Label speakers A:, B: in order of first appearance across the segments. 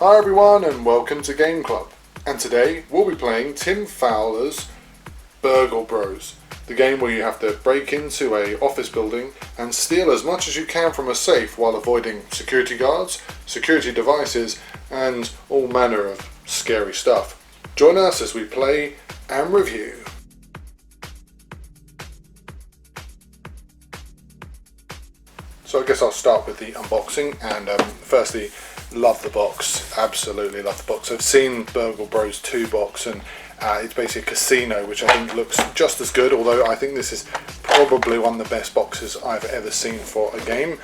A: Hi everyone and welcome to Game Club, and today we'll be playing Tim Fowler's Burgle Bros, the game where you have to break into a office building and steal as much as you can from a safe while avoiding security guards, security devices and all manner of scary stuff. Join us as we play and review. So I guess I'll start with the unboxing, and firstly, love the box, absolutely love the box. I've seen Burgle Bros 2 box, and it's basically a casino, which I think looks just as good, although I think this is probably one of the best boxes I've ever seen for a game.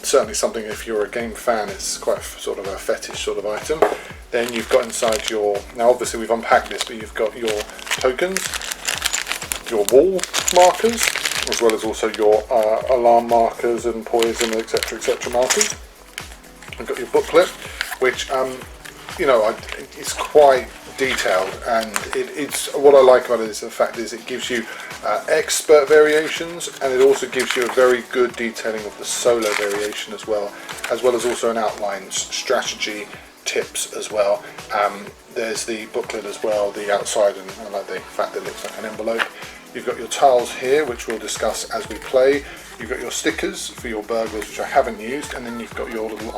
A: Certainly something, if you're a game fan, it's quite sort of a fetish sort of item. Then you've got inside your, now obviously we've unpacked this, but you've got your tokens, your wall markers, as well as also your alarm markers and poison, etc markers. You've got your booklet, which it's quite detailed, and it's what I like about it is the fact is it gives you expert variations, and it also gives you a very good detailing of the solo variation as well as also an outline strategy tips as well. There's the booklet as well, the outside, and I like the fact that it looks like an envelope. You've got your tiles here, which we'll discuss as we play. You've got your stickers for your burglars, which I haven't used, and then you've got your little,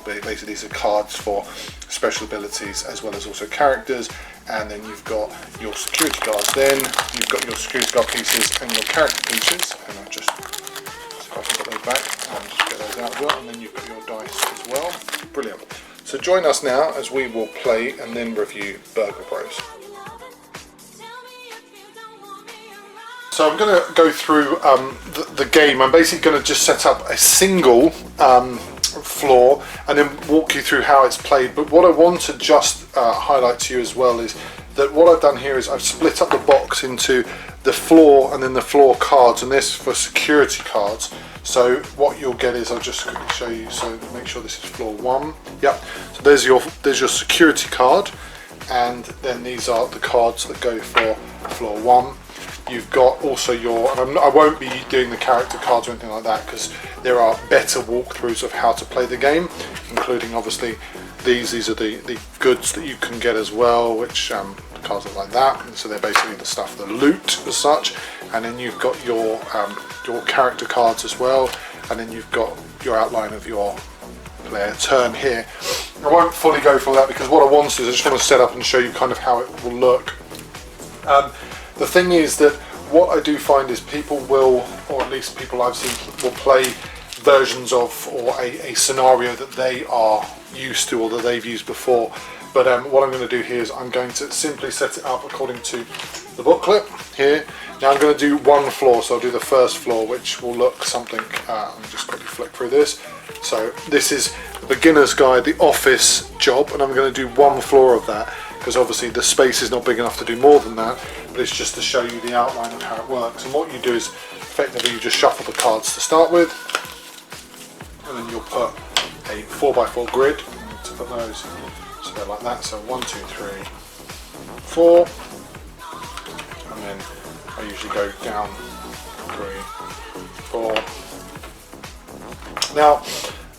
A: basically these are cards for special abilities as well as also characters, and then you've got your security guards. Then you've got your security guard pieces and your character pieces, and I'll just, so I can put those back and just get those out as well, and then you've got your dice as well. Brilliant. So join us now as we will play and then review Burgle Bros. So I'm going to go through the game. I'm basically going to just set up a single floor and then walk you through how it's played. But what I want to just highlight to you as well is that what I've done here is I've split up the box into the floor and then the floor cards, and this for security cards. So what you'll get is, I'll just quickly show you, so make sure this is floor 1. Yep, so there's your security card, and then these are the cards that go for floor 1. You've got also your, and I won't be doing the character cards or anything like that because there are better walkthroughs of how to play the game, including obviously these are the goods that you can get as well, which the cards look like that, and so they're basically the stuff, the loot as such. And then you've got your character cards as well, and then you've got your outline of your player turn here. I won't fully go through that because what I want to do is I just want to set up and show you kind of how it will look. The thing is that what I do find is people will, or at least people I've seen, will play versions of or a scenario that they are used to or that they've used before. But what I'm going to do here is I'm going to simply set it up according to the booklet here. Now I'm going to do one floor, so I'll do the first floor, which will look something, let me just quickly flick through this. So this is the beginner's guide, the office job, and I'm going to do one floor of that because obviously the space is not big enough to do more than that, but it's just to show you the outline of how it works. And what you do is effectively you just shuffle the cards to start with, and then you'll put a 4x4 grid to put those, so they're like that, so 1, 2, 3, 4, and then I usually go down 3, 4. Now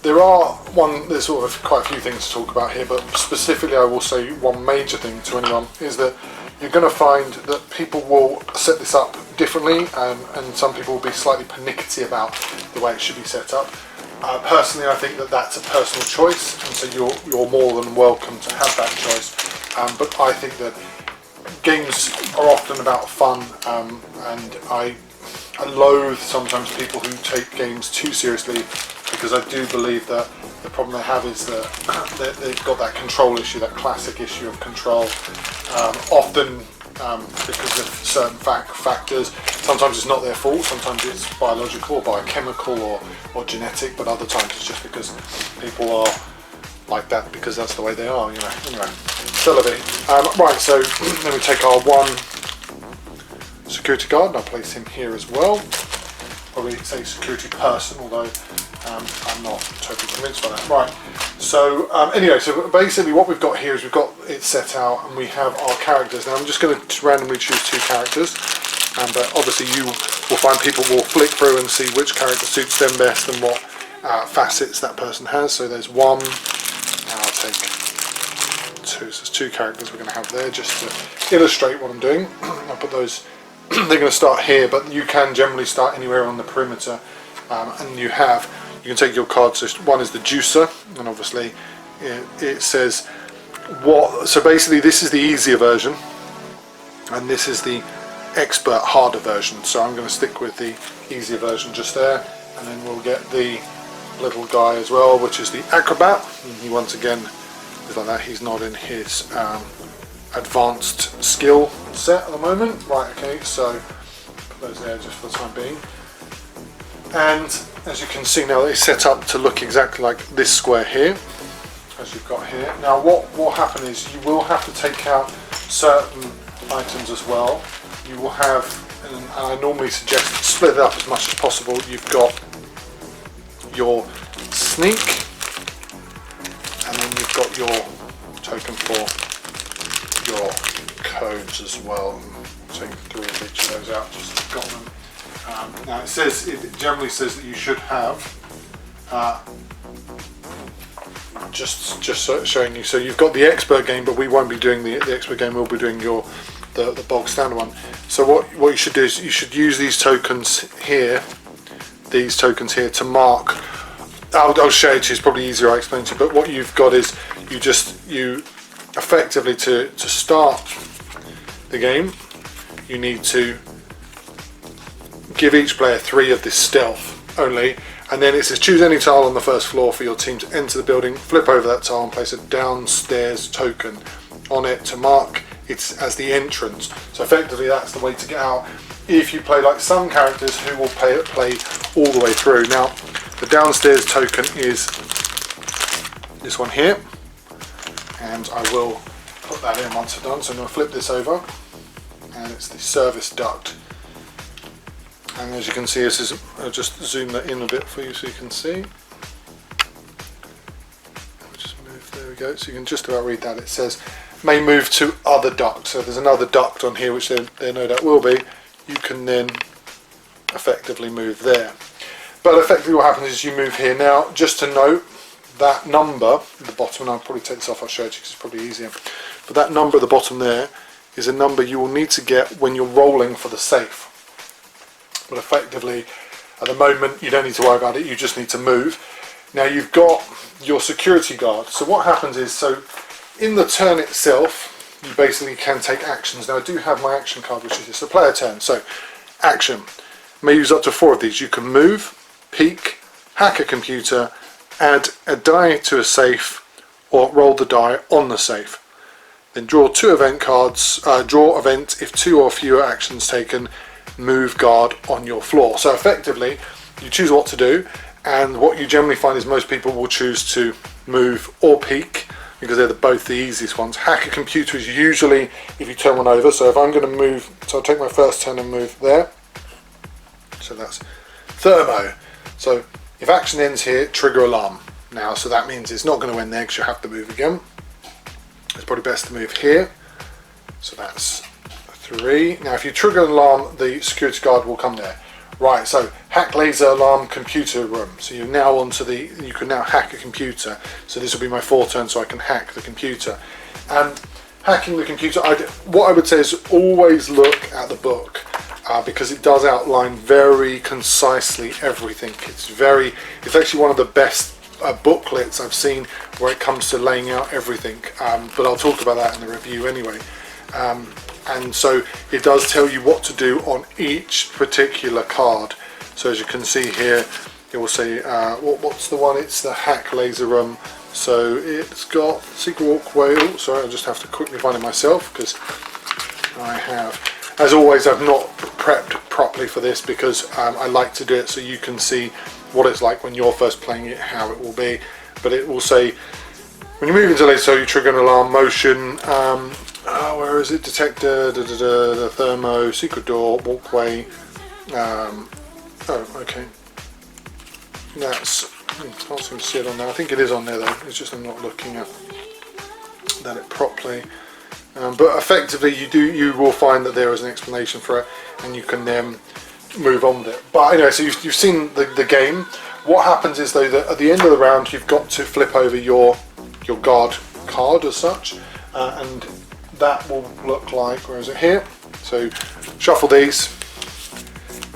A: there's sort of quite a few things to talk about here, but specifically I will say one major thing to anyone is that you're going to find that people will set this up differently, and some people will be slightly pernickety about the way it should be set up. Personally, I think that that's a personal choice, and so you're more than welcome to have that choice. But I think that games are often about fun, and I loathe sometimes people who take games too seriously, because I do believe that the problem they have is that they've got that control issue, that classic issue of control, often because of certain factors. Sometimes it's not their fault, sometimes it's biological or biochemical or genetic, but other times it's just because people are like that because that's the way they are, you know. Anyway, right, so then we take our one security guard, and I'll place him here as well. Probably say security person, although I'm not totally convinced by that. Right, so anyway, so basically what we've got here is we've got it set out and we have our characters. Now I'm just going to randomly choose 2 characters, but obviously you will find people will flick through and see which character suits them best and what facets that person has. So there's 1, take two. So there's two characters we're going to have there just to illustrate what I'm doing. I'll put those, they're going to start here, but you can generally start anywhere on the perimeter. And you can take your cards. So one is the juicer, and obviously it says what, so basically this is the easier version, and this is the expert harder version. So I'm going to stick with the easier version just there, and then we'll get the little guy as well, which is the acrobat. And he once again is like that. He's not in his advanced skill set at the moment. Right, okay, so put those there just for the time being. And as you can see now, it's set up to look exactly like this square here, as you've got here. Now what will happen is you will have to take out certain items as well. You will have, and I normally suggest split it up as much as possible. You've got your sneak, and then you've got your token for your codes as well. So you can throw each of those out, just got them. Now it generally says that you should have just showing you. So you've got the expert game, but we won't be doing the expert game. We'll be doing the bog standard one. So what you should do is you should use these tokens here, to mark. I'll show it to you. It's probably easier I explain to you. But what you've got is you effectively to start the game, you need to give each player 3 of this stealth only, and then it says choose any tile on the first floor for your team to enter the building, flip over that tile and place a downstairs token on it to mark it as the entrance. So effectively that's the way to get out if you play like some characters who will play all the way through. Now the downstairs token is this one here, and I will put that in once I've done. So I'm going to flip this over, and it's the service duct. And as you can see, this is, I'll just zoom that in a bit for you so you can see. Just move, there we go. So you can just about read that. It says, may move to other duct. So there's another duct on here, which there no doubt will be. You can then effectively move there. But effectively what happens is you move here. Now, just to note, that number at the bottom, and I'll probably take this off, I'll show it to you because it's probably easier. But that number at the bottom there is a number you will need to get when you're rolling for the safe. But effectively, at the moment, you don't need to worry about it, you just need to move. Now you've got your security guard. So what happens is, so in the turn itself, you basically can take actions. Now I do have my action card, which is this, a player turn. So, action. May use up to 4 of these. You can move, peek, hack a computer, add a die to a safe, or roll the die on the safe. Then draw 2 event cards, draw event if 2 or fewer actions taken, move guard on your floor. So effectively you choose what to do, and what you generally find is most people will choose to move or peek because they're both the easiest ones. Hack a computer is usually if you turn one over. So if I'm going to move, so I'll take my first turn and move there. So that's thermo. So if action ends here, trigger alarm. Now, so that means it's not going to end there because you have to move again. It's probably best to move here. So that's 3. Now if you trigger an alarm, the security guard will come there. Right, so hack laser alarm computer room. So you're now onto you can now hack a computer. So this will be my 4th turn, so I can hack the computer. And hacking the computer, what I would say is always look at the book, because it does outline very concisely everything. It's actually one of the best booklets I've seen where it comes to laying out everything. But I'll talk about that in the review anyway. And so it does tell you what to do on each particular card. So as you can see here, it will say, what's the one? It's the hack laser room. So it's got secret walkway. Oh, sorry, I just have to quickly find it myself because I have, as always, I've not prepped properly for this because I like to do it so you can see what it's like when you're first playing it, how it will be. But it will say, when you move into laser, so you trigger an alarm, motion, where is it? Detector, the thermo, secret door, walkway. Oh, okay. That's, I can't seem to see it on there. I think it is on there though. It's just I'm not looking at it properly. But effectively, you will find that there is an explanation for it, and you can then move on with it. But anyway, so you've seen the game. What happens is though that at the end of the round, you've got to flip over your your guard card as such, and that will look like, where is it, here? So shuffle these,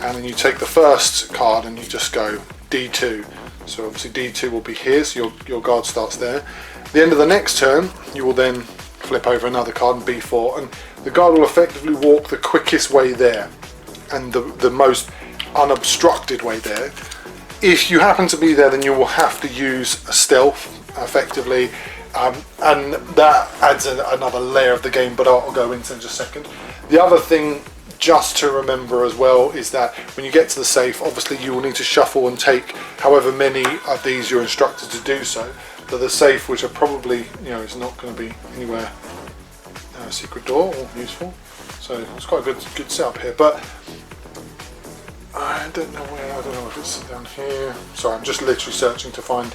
A: and then you take the first card and you just go D2. So obviously D2 will be here, so your guard starts there. At the end of the next turn, you will then flip over another card and B4, and the guard will effectively walk the quickest way there and the most unobstructed way there. If you happen to be there, then you will have to use a stealth effectively, and that adds another layer of the game, but I'll go into in just a second. The other thing just to remember as well is that when you get to the safe, obviously you will need to shuffle and take however many of these you're instructed to do so. But the safe, which are probably, it's not going to be anywhere secret door or useful, so it's quite a good setup here. But I don't know if it's down here. Sorry, I'm just literally searching to find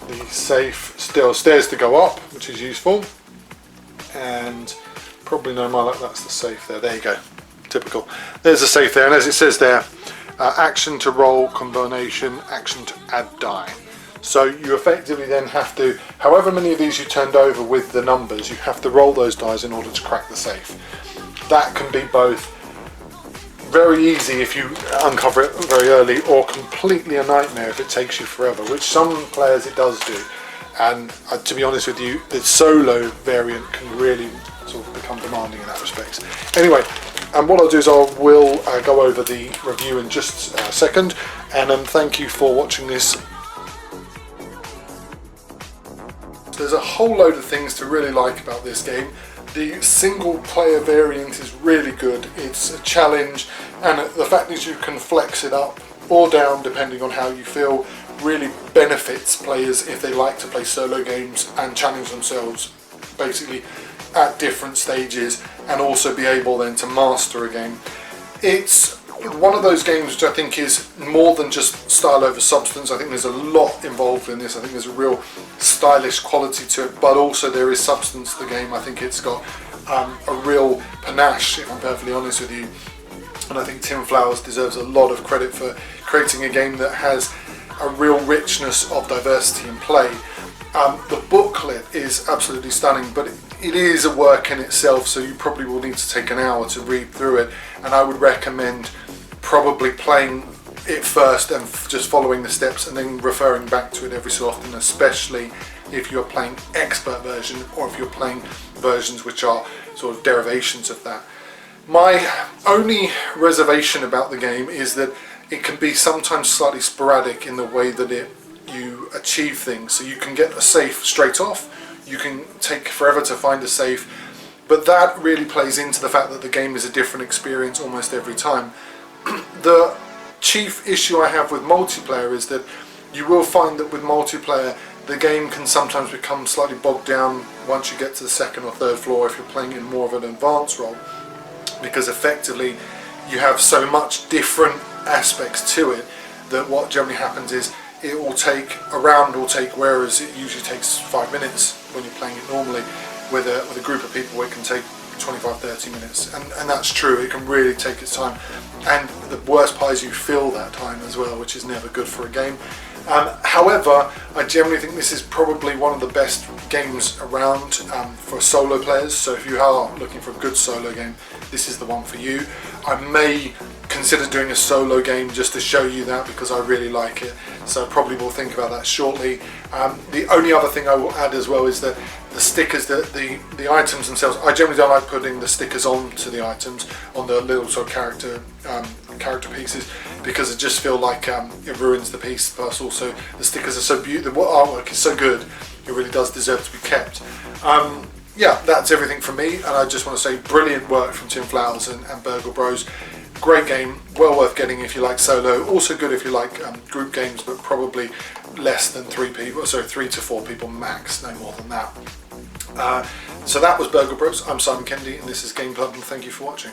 A: the safe. Still stairs to go up, which is useful, and probably no more like that's the safe there. There you go. Typical. There's a safe there, and as it says there, action to roll combination, action to add die. So you effectively then have to, however many of these you turned over with the numbers, you have to roll those dice in order to crack the safe. That can be both very easy if you uncover it very early, or completely a nightmare if it takes you forever, which some players it does do. And to be honest with you, the solo variant can really sort of become demanding in that respect. Anyway, and what I'll do is will go over the review in just a second, and thank you for watching this. There's a whole load of things to really like about this game. The single player variant is really good. It's a challenge, and the fact that you can flex it up or down depending on how you feel really benefits players if they like to play solo games and challenge themselves basically at different stages, and also be able then to master a game. It's one of those games which I think is more than just style over substance. I think there's a lot involved in this. I think there's a real stylish quality to it, but also there is substance to the game. I think it's got a real panache, if I'm perfectly honest with you, and I think Tim Flowers deserves a lot of credit for creating a game that has a real richness of diversity in play. The booklet is absolutely stunning, but it is a work in itself, so you probably will need to take an hour to read through it, and I would recommend probably playing it first and just following the steps and then referring back to it every so often, especially if you're playing expert version or if you're playing versions which are sort of derivations of that. My only reservation about the game is that it can be sometimes slightly sporadic in the way that you achieve things. So you can get a safe straight off, you can take forever to find a safe, but that really plays into the fact that the game is a different experience almost every time. The chief issue I have with multiplayer is that you will find that with multiplayer the game can sometimes become slightly bogged down once you get to the second or third floor if you're playing in more of an advanced role, because effectively you have so much different aspects to it that what generally happens is it will take, a round will take, whereas it usually takes 5 minutes when you're playing it normally, with a group of people it can take 25-30 minutes, and that's true. It can really take its time, and the worst part is you fill that time as well, which is never good for a game. However, I generally think this is probably one of the best games around for solo players, so if you are looking for a good solo game, this is the one for you. I may consider doing a solo game just to show you that, because I really like it, so probably we'll think about that shortly. The only other thing I will add as well is that the stickers, the items themselves, I generally don't like putting the stickers onto the items, on the little sort of character pieces, because I just feel like it ruins the piece. Plus also the stickers are so beautiful, the artwork is so good, it really does deserve to be kept. Yeah, that's everything from me, and I just want to say brilliant work from Tim Flowers and Burgle Bros. Great game, well worth getting if you like solo, also good if you like group games, but probably less than 3 people, so 3 to 4 people max, no more than that. So that was Burgle Bros. I'm Simon Kennedy, and this is Game Club, and thank you for watching.